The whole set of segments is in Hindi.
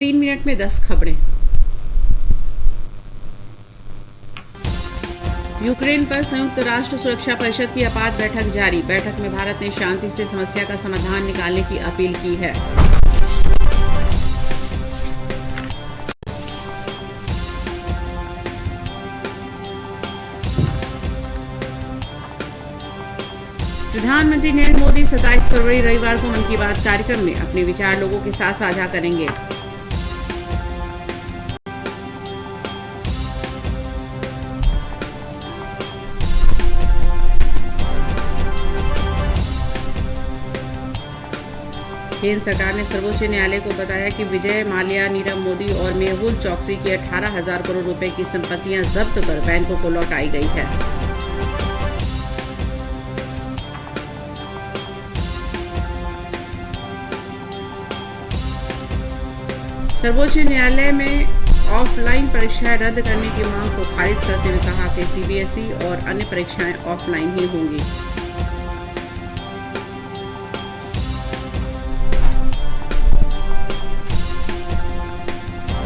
3 मिनट में 10 खबरें। यूक्रेन पर संयुक्त राष्ट्र सुरक्षा परिषद की आपात बैठक जारी। बैठक में भारत ने शांति से समस्या का समाधान निकालने की अपील की है। प्रधानमंत्री नरेंद्र मोदी 27 फरवरी रविवार को मन की बात कार्यक्रम में अपने विचार लोगों के साथ साझा करेंगे। केंद्र सरकार ने सर्वोच्च न्यायालय को बताया कि विजय माल्या, नीरव मोदी और मेहुल चोकसी की 18,000 करोड़ रुपए की संपत्तियां जब्त कर बैंकों को लौटाई गई है। सर्वोच्च न्यायालय में ऑफलाइन परीक्षाएं रद्द करने की मांग को खारिज करते हुए कहा कि सीबीएसई और अन्य परीक्षाएं ऑफलाइन ही होंगी।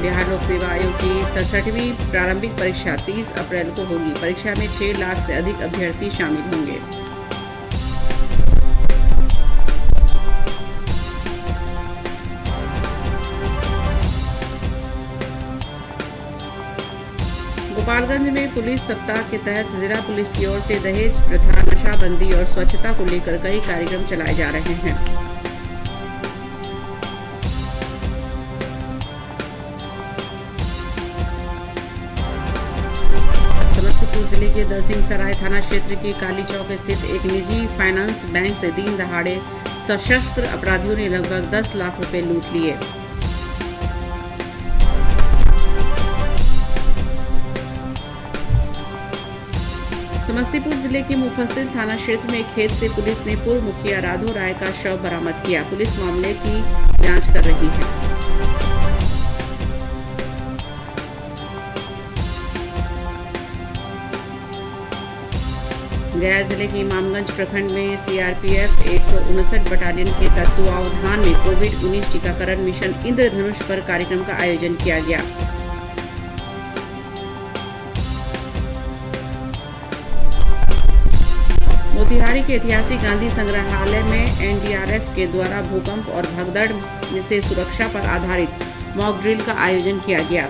बिहार लोक सेवा आयोग की 67वीं प्रारंभिक परीक्षा 30 अप्रैल को होगी। परीक्षा में 6 लाख से अधिक अभ्यर्थी शामिल होंगे। गोपालगंज में पुलिस सप्ताह के तहत जिला पुलिस की ओर से दहेज प्रथा, नशाबंदी और स्वच्छता को लेकर कई कार्यक्रम चलाए जा रहे हैं। समस्तीपुर जिले के दलसिंहसराय थाना क्षेत्र के काली चौक स्थित एक निजी फाइनेंस बैंक से दिन दहाड़े सशस्त्र अपराधियों ने लगभग 10 लाख रुपए लूट लिए। समस्तीपुर जिले के मुफस्सिल थाना क्षेत्र में एक खेत से पुलिस ने पूर्व मुखिया राधो राय का शव बरामद किया। पुलिस मामले की जांच कर रही है। गया जिले के इमामगंज प्रखंड में सीआरपीएफ 159 बटालियन के तत्वावधान में कोविड-19 टीकाकरण मिशन इंद्रधनुष पर कार्यक्रम का आयोजन किया गया। मोतिहारी के ऐतिहासिक गांधी संग्रहालय में एनडीआरएफ के द्वारा भूकंप और भगदड़ से सुरक्षा पर आधारित मॉक ड्रिल का आयोजन किया गया।